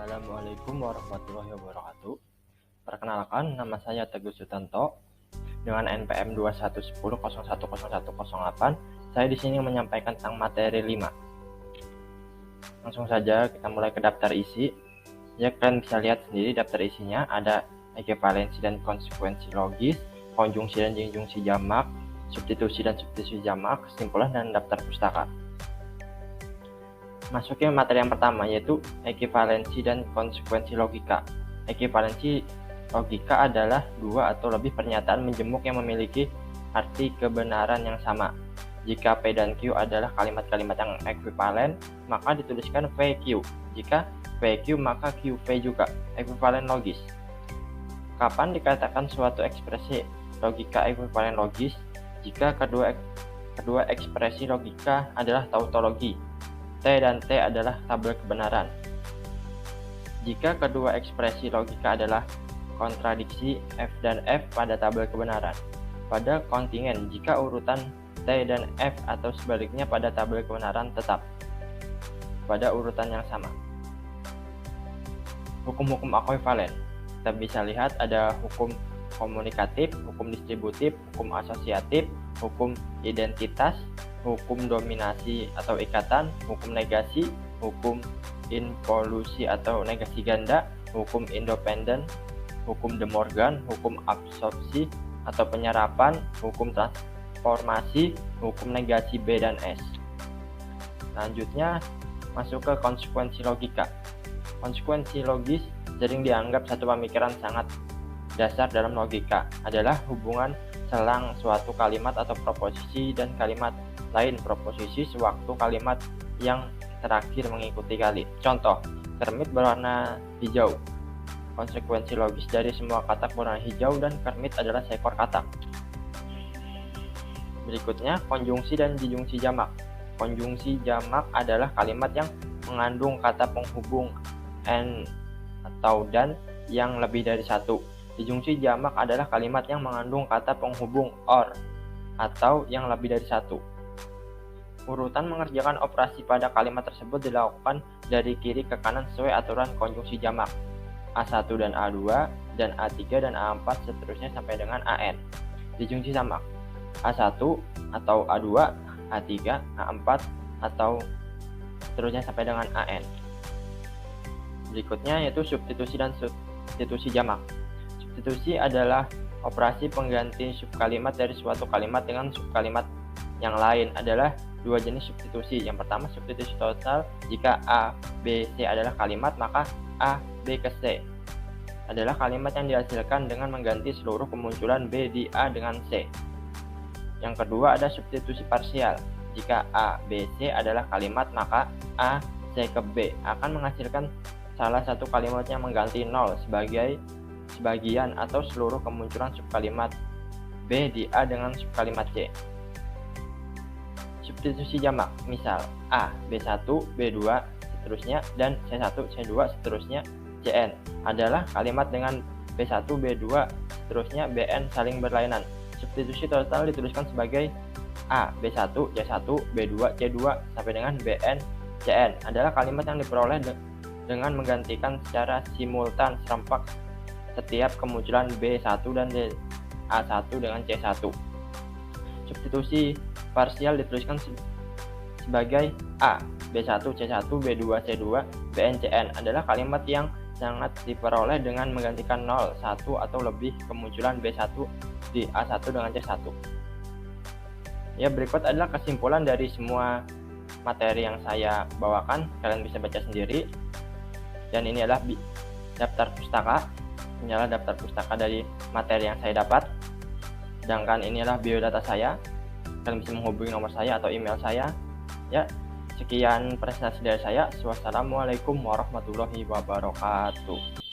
Assalamualaikum warahmatullahi wabarakatuh. Perkenalkan, nama saya Teguh Sutanto dengan NPM 2110010108. Saya di sini menyampaikan tentang materi 5. Langsung saja kita mulai ke daftar isi. Ya, kalian bisa lihat sendiri daftar isinya ada ekuivalensi dan konsekuensi logis, konjungsi dan disjungsi jamak, substitusi dan substitusi jamak, kesimpulan dan daftar pustaka. Masuk ke materi yang pertama, yaitu ekuivalensi dan konsekuensi logika. Ekuivalensi logika adalah dua atau lebih pernyataan menjemuk yang memiliki arti kebenaran yang sama. Jika P dan Q adalah kalimat-kalimat yang ekuivalen, maka dituliskan VQ. Jika VQ, maka QV juga ekuivalen logis. Kapan dikatakan suatu ekspresi logika ekuivalen logis? Jika kedua ekspresi logika adalah tautologi. T dan T adalah tabel kebenaran. Jika kedua ekspresi logika adalah kontradiksi, F dan F pada tabel kebenaran. Pada kontingen, jika urutan T dan F atau sebaliknya pada tabel kebenaran tetap pada urutan yang sama. Hukum-hukum ekuivalen. Kita bisa lihat ada hukum komunikatif, hukum distributif, hukum asosiatif, hukum identitas, hukum dominasi atau ikatan, hukum negasi, hukum involusi atau negasi ganda, hukum independen, hukum De Morgan, hukum absorpsi atau penyerapan, hukum transformasi, hukum negasi B dan S. Selanjutnya masuk ke konsekuensi logika. Konsekuensi logis sering dianggap satu pemikiran sangat dasar dalam logika, adalah hubungan selang suatu kalimat atau proposisi dan kalimat lain proposisi sewaktu kalimat yang terakhir mengikuti kali. Contoh, kermit berwarna hijau. Konsekuensi logis dari semua katak berwarna hijau dan kermit adalah seekor katak. Berikutnya, konjungsi dan disjungsi jamak. Konjungsi jamak adalah kalimat yang mengandung kata penghubung and atau dan yang lebih dari satu. Disjungsi jamak adalah kalimat yang mengandung kata penghubung or atau yang lebih dari satu. Urutan mengerjakan operasi pada kalimat tersebut dilakukan dari kiri ke kanan sesuai aturan konjungsi jamak. A1 dan A2 dan A3 dan A4 seterusnya sampai dengan AN. Disjungsi jamak. A1 atau A2, A3, A4 atau seterusnya sampai dengan AN. Berikutnya yaitu substitusi dan substitusi jamak. Substitusi adalah operasi pengganti subkalimat dari suatu kalimat dengan subkalimat yang lain. Adalah dua jenis substitusi. Yang pertama, substitusi total. Jika A, B, C adalah kalimat, maka A, B ke C adalah kalimat yang dihasilkan dengan mengganti seluruh kemunculan B di A dengan C. Yang kedua ada substitusi parsial. Jika A, B, C adalah kalimat, maka A, C ke B akan menghasilkan salah satu kalimat yang mengganti 0 sebagai sebagian atau seluruh kemunculan subkalimat B di A dengan subkalimat C. Substitusi jamak, misal A, B1, B2, seterusnya, dan C1, C2, seterusnya, Cn adalah kalimat dengan B1, B2, seterusnya, Bn saling berlainan. Substitusi total dituliskan sebagai A, B1, C1, B2, C2, sampai dengan Bn, Cn adalah kalimat yang diperoleh dengan menggantikan secara simultan serempak setiap kemunculan B1 dan A1 dengan C1. Substitusi parsial dituliskan sebagai A, B1, C1, B2, C2, Bn, Cn adalah kalimat yang sangat diperoleh dengan menggantikan 0, 1 atau lebih kemunculan B1 di A1 dengan C1. Ya, berikut adalah kesimpulan dari semua materi yang saya bawakan. Kalian bisa baca sendiri. Dan ini adalah daftar pustaka. Ini adalah daftar pustaka dari materi yang saya dapat. Sedangkan ini adalah biodata saya. Kalian bisa menghubungi nomor saya atau email saya. Ya, sekian presentasi dari saya. Wassalamualaikum warahmatullahi wabarakatuh.